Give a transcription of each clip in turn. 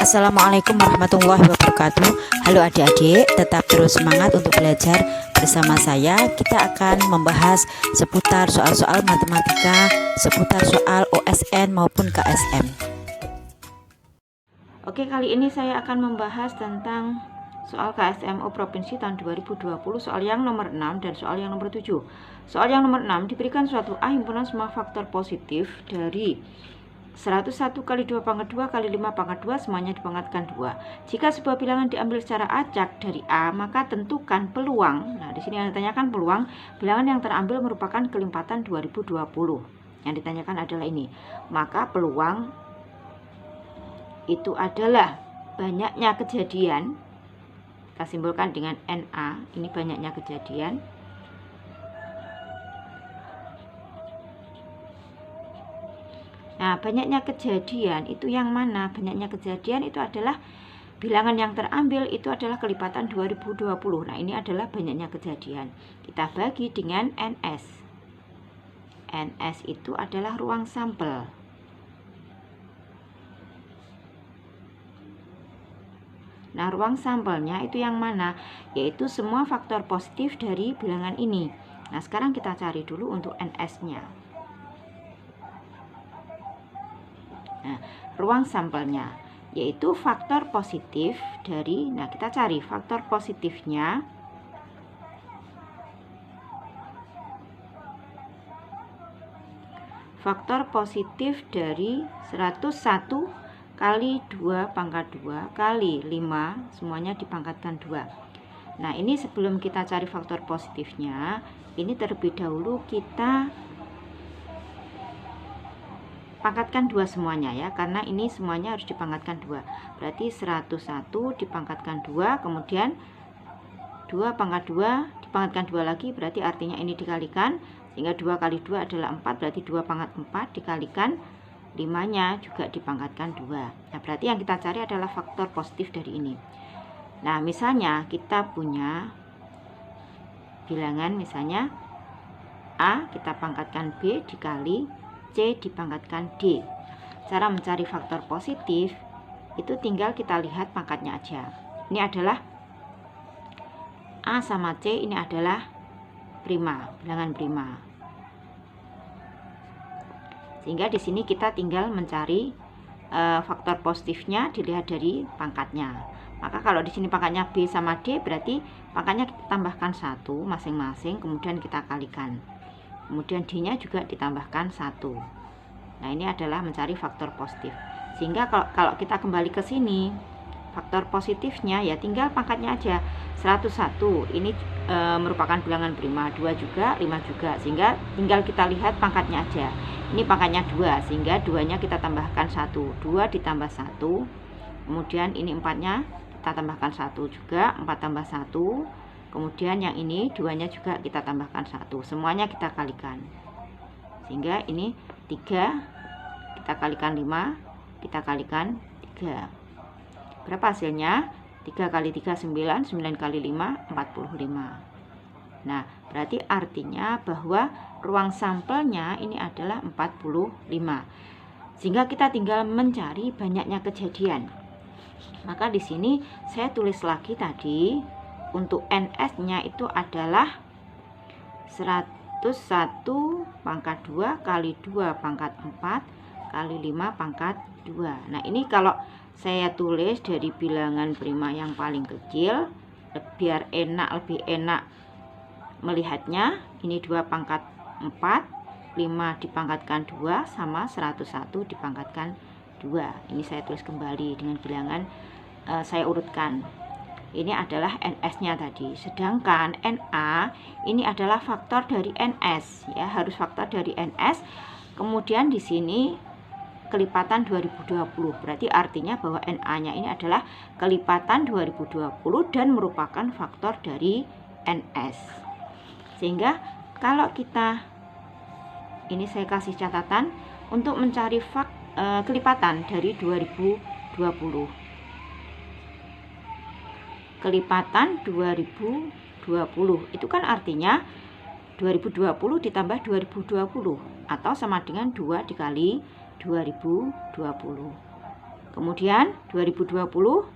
Assalamualaikum warahmatullahi wabarakatuh. Halo adik-adik, tetap terus semangat untuk belajar bersama saya. Kita akan membahas seputar soal-soal matematika, seputar soal OSN maupun KSM. Oke, kali ini saya akan membahas tentang soal KSMO Provinsi tahun 2020, soal yang nomor 6 dan soal yang nomor 7. Soal yang nomor 6 diberikan suatu A himpunan semua faktor positif dari 101 kali 2 pangkat 2 kali 5 pangkat 2 semuanya dipangkatkan 2. Jika sebuah bilangan diambil secara acak dari A, maka tentukan peluang. Nah, di sini yang ditanyakan peluang bilangan yang terambil merupakan kelipatan 2020. Yang ditanyakan adalah ini. Maka peluang itu adalah banyaknya kejadian. Kita simbolkan dengan NA. Ini banyaknya kejadian. Nah, banyaknya kejadian itu yang mana? Banyaknya kejadian itu adalah bilangan yang terambil itu adalah kelipatan 2020. Nah, ini adalah banyaknya kejadian. Kita bagi dengan NS. NS itu adalah ruang sampel. Nah, ruang sampelnya itu yang mana? Yaitu semua faktor positif dari bilangan ini. Nah, sekarang kita cari dulu untuk NS-nya. Nah, ruang sampelnya yaitu faktor positif dari, nah kita cari faktor positifnya. Faktor positif dari 101 kali 2 pangkat 2 kali 5 semuanya dipangkatkan 2. Nah, ini sebelum kita cari faktor positifnya, ini terlebih dahulu kita pangkatkan 2 semuanya ya, karena ini semuanya harus dipangkatkan 2. Berarti 101 dipangkatkan 2, kemudian 2 pangkat 2 dipangkatkan 2 lagi, berarti artinya ini dikalikan, sehingga 2 kali 2 adalah 4, berarti 2 pangkat 4 dikalikan 5-nya juga dipangkatkan 2. Nah, berarti yang kita cari adalah faktor positif dari ini. Nah, misalnya kita punya bilangan misalnya A kita pangkatkan B dikali C dipangkatkan D. Cara mencari faktor positif itu tinggal kita lihat pangkatnya aja. Ini adalah A sama C, ini adalah prima, bilangan prima. Sehingga di sini kita tinggal mencari faktor positifnya dilihat dari pangkatnya. Maka kalau di sini pangkatnya B sama D, berarti pangkatnya kita tambahkan 1 masing-masing, kemudian kita kalikan. Kemudian D-nya juga ditambahkan 1. Nah, ini adalah mencari faktor positif. Sehingga kalau kita kembali ke sini, faktor positifnya ya tinggal pangkatnya aja. 101 ini merupakan bilangan prima, 2 juga, 5 juga. Sehingga tinggal kita lihat pangkatnya aja. Ini pangkatnya 2, sehingga 2-nya kita tambahkan 1. 2 ditambah 1. Kemudian ini 4-nya kita tambahkan 1 juga, 4 tambah 1. Kemudian yang ini 2-nya juga kita tambahkan 1. Semuanya kita kalikan. Sehingga ini 3 kita kalikan 5, kita kalikan 3. Berapa hasilnya? 3 kali 3 9, 9 kali 5 45. Nah, berarti artinya bahwa ruang sampelnya ini adalah 45. Sehingga kita tinggal mencari banyaknya kejadian. Maka di sini saya tulis lagi tadi untuk NS-nya itu adalah 101 pangkat 2 kali 2 pangkat 4 kali 5 pangkat 2. Nah, ini kalau saya tulis dari bilangan prima yang paling kecil, biar lebih enak melihatnya. Ini 2 pangkat 4, 5 dipangkatkan 2 sama 101 dipangkatkan 2. Ini saya tulis kembali dengan bilangan saya urutkan. Ini adalah NS-nya tadi. Sedangkan NA ini adalah faktor dari NS ya, harus faktor dari NS. Kemudian di sini kelipatan 2020. Berarti artinya bahwa NA-nya ini adalah kelipatan 2020 dan merupakan faktor dari NS. Sehingga kalau kita ini saya kasih catatan untuk mencari kelipatan dari 2020. Kelipatan 2020 itu kan artinya 2020 ditambah 2020 atau sama dengan 2 dikali 2020. Kemudian 2020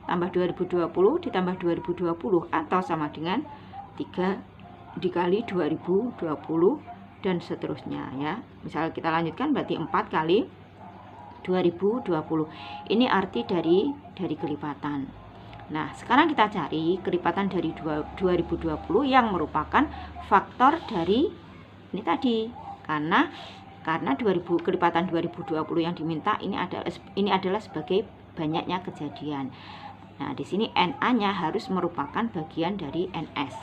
tambah 2020 ditambah 2020 atau sama dengan 3 dikali 2020 dan seterusnya ya. Misal kita lanjutkan berarti 4 kali 2020. Ini arti dari kelipatan. Nah, sekarang kita cari kelipatan dari 2020 yang merupakan faktor dari ini tadi. Karena kelipatan 2020 yang diminta ini adalah sebagai banyaknya kejadian. Nah, di sini NA-nya harus merupakan bagian dari NS.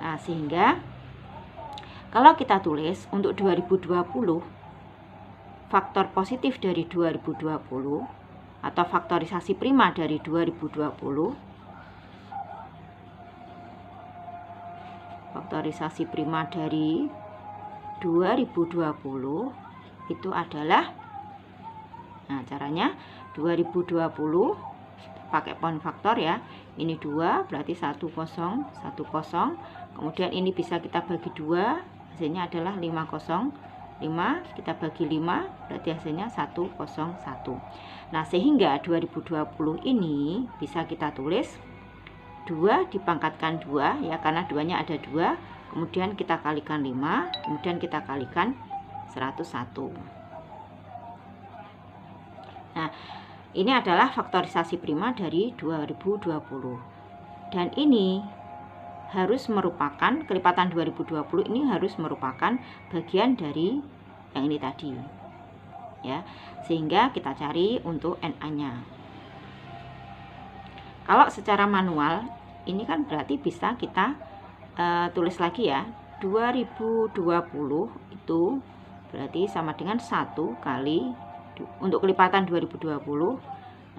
Nah, sehingga kalau kita tulis untuk 2020 faktor positif dari 2020 atau faktorisasi prima dari 2020, faktorisasi prima dari 2020 itu adalah, nah caranya 2020 pakai poin faktor ya, ini 2 berarti 10 10, kemudian ini bisa kita bagi 2, hasilnya adalah 505, kita bagi 5 berarti hasilnya 101. Nah, sehingga 2020 ini bisa kita tulis 2 dipangkatkan 2 ya, karena 2-nya ada 2, kemudian kita kalikan 5, kemudian kita kalikan 101. Nah, ini adalah faktorisasi prima dari 2020. Dan ini harus merupakan, kelipatan 2020 ini harus merupakan bagian dari yang ini tadi. Ya, sehingga kita cari untuk NA-nya. Kalau secara manual, ini kan berarti bisa kita tulis lagi ya, 2020 itu berarti sama dengan 1 kali untuk kelipatan 2020.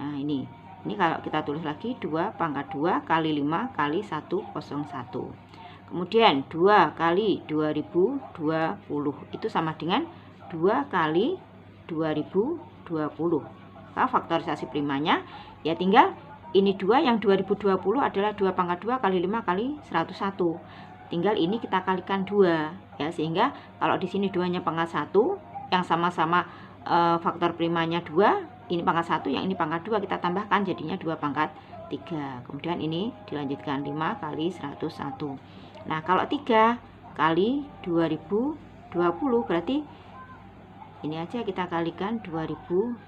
Nah, ini kalau kita tulis lagi 2 pangkat 2 kali 5 kali 101. Kemudian 2 kali 2020 itu sama dengan 2 kali 2020. Nah, faktorisasi primanya ya tinggal ini 2 yang 2020 adalah 2 pangkat 2 kali 5 kali 101. Tinggal ini kita kalikan 2 ya, sehingga kalau di sini 2-nya pangkat 1 yang sama-sama faktor primanya 2, ini pangkat 1, yang ini pangkat 2 kita tambahkan jadinya 2 pangkat 3. Kemudian ini dilanjutkan 5 kali 101. Nah, kalau 3 kali 2020 berarti ini aja kita kalikan 2020.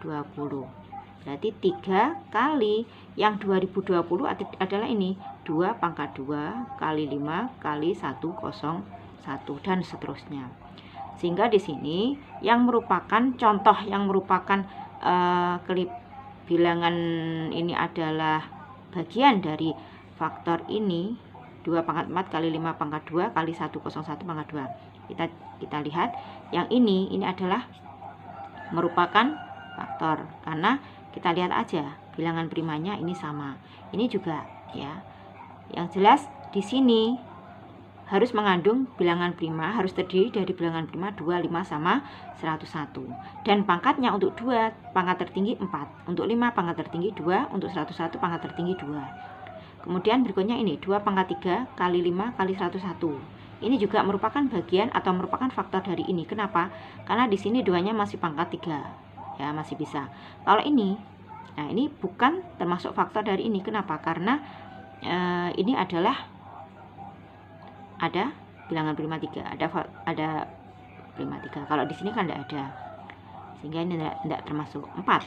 Berarti 3 kali yang 2020 adalah ini 2 pangkat 2 kali 5 kali 101 dan seterusnya. Sehingga di sini yang merupakan contoh, yang merupakan bilangan ini adalah bagian dari faktor ini 2 pangkat 4 kali 5 pangkat 2 kali 101 pangkat 2. Kita lihat yang ini adalah merupakan faktor, karena kita lihat aja bilangan primanya ini sama. Ini juga ya. Yang jelas di sini harus mengandung bilangan prima, harus terdiri dari bilangan prima 25 sama 101. Dan pangkatnya untuk 2 pangkat tertinggi 4, untuk 5 pangkat tertinggi 2, untuk 101 pangkat tertinggi 2. Kemudian berikutnya ini 2 pangkat 3 kali 5 kali 101. Ini juga merupakan bagian atau merupakan faktor dari ini. Kenapa? Karena di sini 2-nya masih pangkat 3. Ya, masih bisa. Kalau ini, nah ini bukan termasuk faktor dari ini. Kenapa? Karena ini adalah ada bilangan prima 3, ada prima 3. Kalau di sini kan tidak ada, sehingga ini tidak termasuk. 4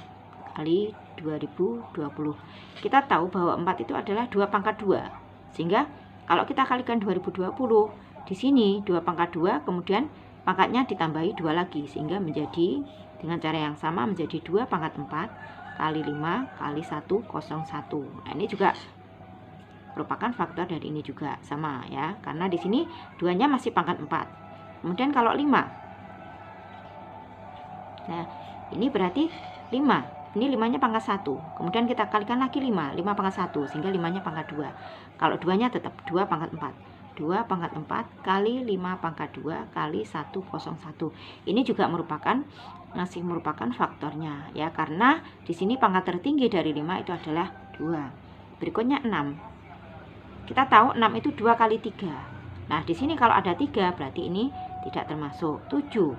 kali 2020. Kita tahu bahwa 4 itu adalah 2 pangkat 2, sehingga kalau kita kalikan 2020, di sini 2 pangkat 2, kemudian pangkatnya ditambahi 2 lagi, sehingga menjadi dengan cara yang sama menjadi 2 pangkat 4 kali 5 kali 101. Nah, ini juga merupakan faktor dari ini juga sama ya, karena di sini 2-nya masih pangkat 4. Kemudian kalau 5, nah ini berarti 5, ini 5-nya pangkat 1, kemudian kita kalikan lagi 5 pangkat 1, sehingga 5-nya pangkat 2. Kalau 2-nya tetap 2 pangkat 4, 2 pangkat 4 kali 5 pangkat 2 kali 101. Ini juga masih merupakan faktornya ya, karena di sini pangkat tertinggi dari 5 itu adalah 2. Berikutnya 6. Kita tahu 6 itu 2 kali 3. Nah, di sini kalau ada 3 berarti ini tidak termasuk. 7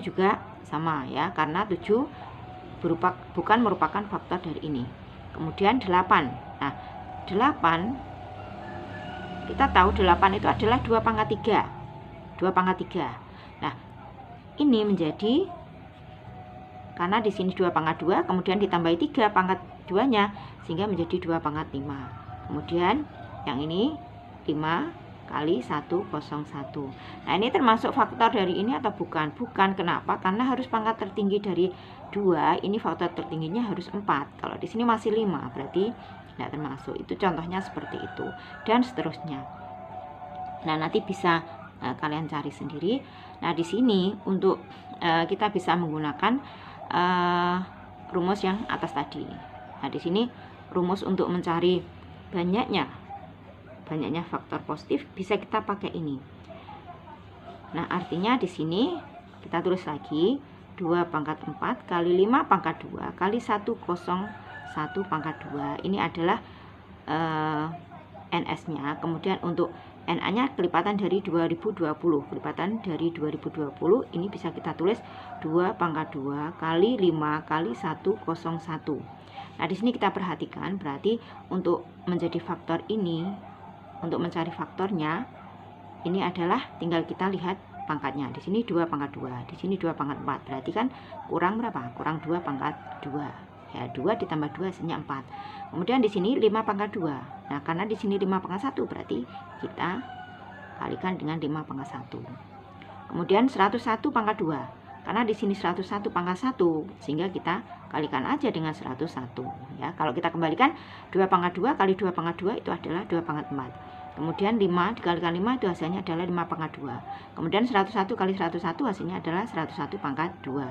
juga sama ya, karena 7 bukan merupakan faktor dari ini. Kemudian 8. Nah, 8 kita tahu 8 itu adalah 2 pangkat 3. 2 pangkat 3. Nah, ini menjadi, karena di sini 2 pangkat 2, kemudian ditambahi 3 pangkat 2-nya, sehingga menjadi 2 pangkat 5. Kemudian yang ini 5 kali 101. Nah, ini termasuk faktor dari ini atau bukan? Bukan. Kenapa? Karena harus pangkat tertinggi dari 2, ini faktor tertingginya harus 4. Kalau di sini masih 5, berarti tidak termasuk. Itu contohnya seperti itu. Dan seterusnya. Nah, nanti bisa kalian cari sendiri. Nah, di sini untuk kita bisa menggunakan rumus yang atas tadi. Nah, di sini rumus untuk mencari banyaknya faktor positif bisa kita pakai ini. Nah, artinya di sini kita tulis lagi 2 pangkat 4 kali 5 pangkat 2 kali 101 pangkat 2. Ini adalah NS-nya. Kemudian untuk NA-nya kelipatan dari 2020. Kelipatan dari 2020 ini bisa kita tulis 2 pangkat 2 kali 5 kali 101. Nah, di sini kita perhatikan, berarti untuk menjadi faktor ini, untuk mencari faktornya, ini adalah tinggal kita lihat pangkatnya. Di sini 2 pangkat 2, di sini 2 pangkat 4. Berarti kan kurang berapa? Kurang 2 pangkat 2. Ya, 2 ditambah 2 hasilnya 4. Kemudian di sini 5 pangkat 2. Nah, karena di sini 5 pangkat 1, berarti kita kalikan dengan 5 pangkat 1. Kemudian 101 pangkat 2. Karena di sini 101 pangkat 1, sehingga kita kalikan aja dengan 101. Ya, kalau kita kembalikan 2 pangkat 2 kali 2 pangkat 2 itu adalah 2 pangkat 4. Kemudian 5 dikalikan 5 itu hasilnya adalah 5 pangkat 2. Kemudian 101 kali 101 hasilnya adalah 101 pangkat 2.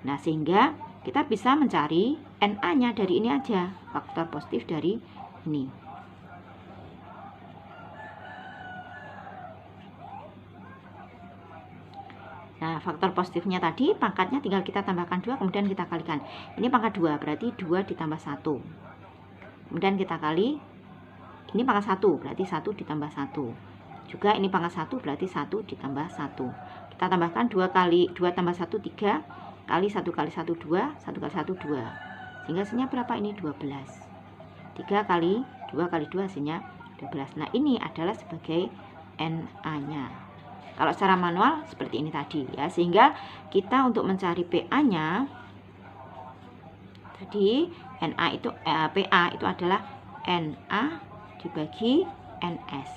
Nah, sehingga kita bisa mencari NA-nya dari ini aja, faktor positif dari ini. Nah, faktor positifnya tadi, pangkatnya tinggal kita tambahkan 2, kemudian kita kalikan. Ini pangkat 2, berarti 2 ditambah 1. Kemudian kita kali, ini pangkat 1, berarti 1 ditambah 1. Juga ini pangkat 1, berarti 1 ditambah 1. Kita tambahkan 2 kali 2 tambah 1, 3. Kali 1 kali 1, 2. 1 kali 1, 2. Sehingga hasilnya berapa? Ini 12. 3 kali 2 kali 2 hasilnya 12. Nah, ini adalah sebagai NA-nya. Kalau secara manual seperti ini tadi ya, sehingga kita untuk mencari PA-nya tadi NA itu PA itu adalah NA dibagi NS.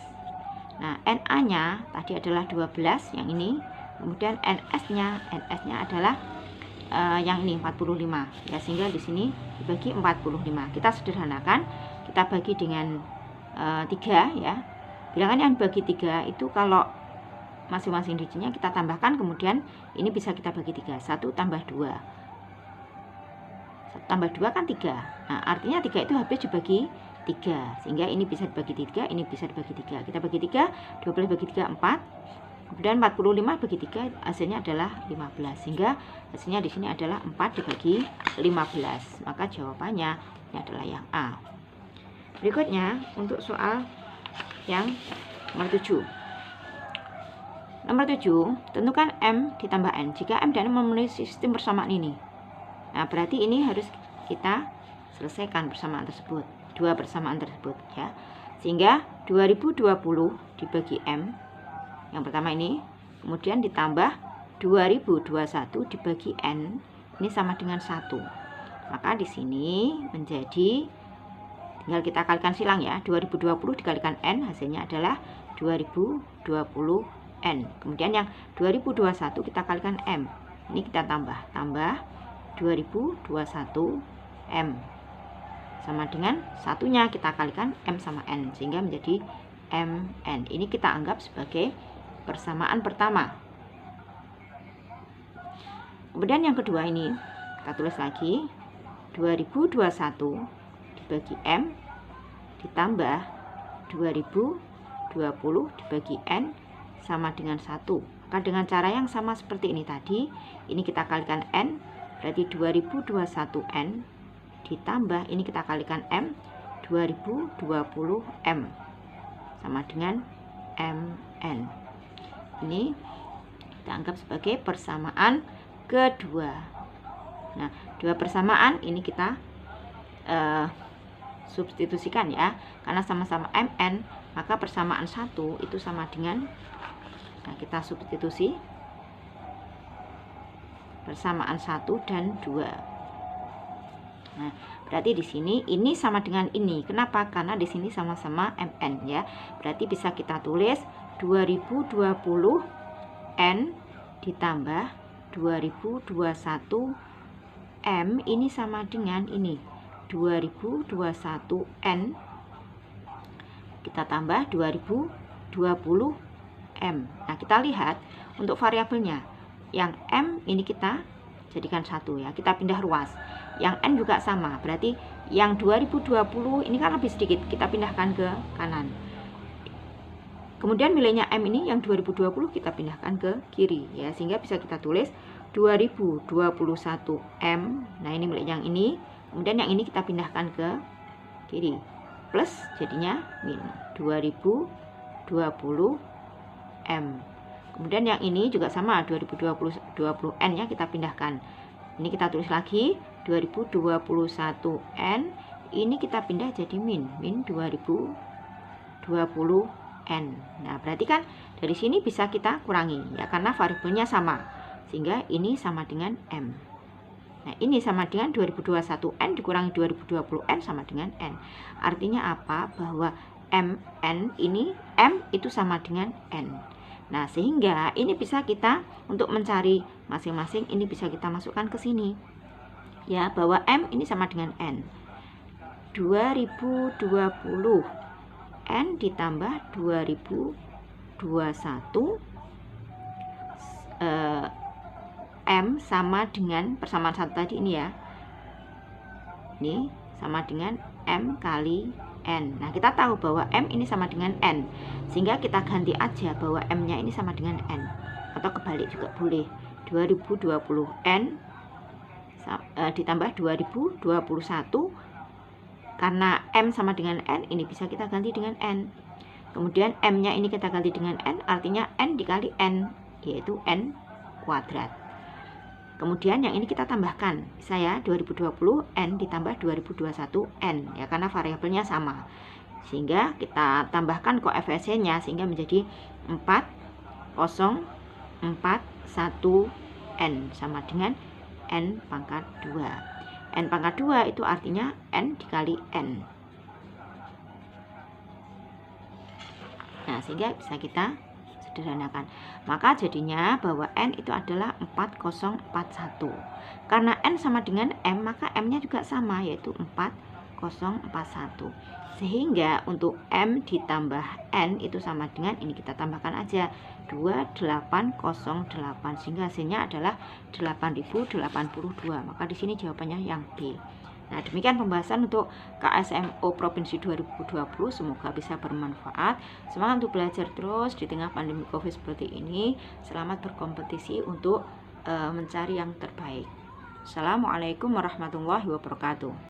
Nah, NA-nya tadi adalah 12 yang ini, kemudian NS-nya adalah yang ini 45 ya, sehingga di sini dibagi 45. Kita sederhanakan, kita bagi dengan 3 ya. Bilangan yang dibagi 3 itu kalau masing-masing digitnya kita tambahkan, kemudian ini bisa kita bagi 3. 1 tambah 2. 1 tambah 2 kan 3. Nah, artinya 3 itu habis dibagi 3. Sehingga ini bisa dibagi 3, ini bisa dibagi 3. Kita bagi 3, 12 bagi 3, 4. Kemudian 45 bagi 3 hasilnya adalah 15. Sehingga hasilnya di sini adalah 4 dibagi 15. Maka jawabannya ini adalah yang A. Berikutnya untuk soal yang nomor 7. Nomor 7, tentukan M ditambah N jika M dan N memenuhi sistem persamaan ini. Nah, berarti ini harus kita selesaikan persamaan tersebut, dua persamaan tersebut ya. Sehingga 2020 dibagi M, yang pertama ini, kemudian ditambah 2021 dibagi N, ini sama dengan 1. Maka di sini menjadi, tinggal kita kalikan silang ya, 2020 dikalikan N hasilnya adalah 2020 N. Kemudian yang 2021 kita kalikan M. Ini kita tambah 2021 M sama dengan satunya kita kalikan M sama N, sehingga menjadi MN. Ini kita anggap sebagai persamaan pertama. Kemudian yang kedua ini kita tulis lagi 2021 dibagi M ditambah 2020 dibagi N sama dengan 1. Maka dengan cara yang sama seperti ini tadi, ini kita kalikan N, berarti 2021 N ditambah ini kita kalikan M, 2020 M sama dengan MN. Ini kita anggap sebagai persamaan kedua. Nah, 2 persamaan ini kita substitusikan ya, karena sama-sama MN, maka persamaan 1 itu sama dengan, nah kita substitusi persamaan 1 dan 2. Nah, berarti di sini ini sama dengan ini. Kenapa? Karena di sini sama-sama MN ya. Berarti bisa kita tulis 2020 N ditambah 2021 M ini sama dengan ini 2021 N kita tambah 2020 M. Nah, kita lihat untuk variabelnya. Yang M ini kita jadikan 1 ya. Kita pindah ruas. Yang N juga sama. Berarti yang 2020 ini kan lebih sedikit. Kita pindahkan ke kanan. Kemudian nilainya M ini yang 2020 kita pindahkan ke kiri ya. Sehingga bisa kita tulis 2021 M. Nah, ini milik yang ini. Kemudian yang ini kita pindahkan ke kiri. Plus jadinya min 2020 M. Kemudian yang ini juga sama 2020 N ya, kita pindahkan. Ini kita tulis lagi 2021 N. Ini kita pindah jadi min 2020 N. Nah, berarti kan dari sini bisa kita kurangi ya, karena variabelnya sama. Sehingga ini sama dengan M. Nah, ini sama dengan 2021 N dikurangi 2020 N sama dengan N. Artinya apa? Bahwa MN ini M itu sama dengan N. Nah, sehingga ini bisa kita untuk mencari masing-masing ini bisa kita masukkan ke sini. Ya, bahwa M ini sama dengan N. 2020 N ditambah 2021 M sama dengan persamaan 1 tadi ini ya. Ini sama dengan M kali N. Nah, kita tahu bahwa M ini sama dengan N. Sehingga kita ganti aja bahwa M-nya ini sama dengan N. Atau kebalik juga boleh. 2020 N ditambah 2021. Karena M sama dengan N, ini bisa kita ganti dengan N. Kemudian M-nya ini kita ganti dengan N, artinya N dikali N, yaitu N kuadrat. Kemudian yang ini kita tambahkan, saya 2020 N ditambah 2021 N ya, karena variabelnya sama. Sehingga kita tambahkan koefisiennya sehingga menjadi 4041 N sama dengan N pangkat 2. N pangkat 2 itu artinya N dikali N. Nah, sehingga bisa kita sederhanakan. Maka jadinya bahwa N itu adalah 4041. Karena N sama dengan M, maka M-nya juga sama, yaitu 4041. Sehingga untuk M ditambah N itu sama dengan, ini kita tambahkan aja 2808, sehingga hasilnya adalah 8082. Maka di sini jawabannya yang B. Nah, demikian pembahasan untuk KSMO Provinsi 2020. Semoga bisa bermanfaat. Semangat untuk belajar terus di tengah pandemi COVID seperti ini. Selamat berkompetisi untuk mencari yang terbaik. Assalamualaikum warahmatullahi wabarakatuh.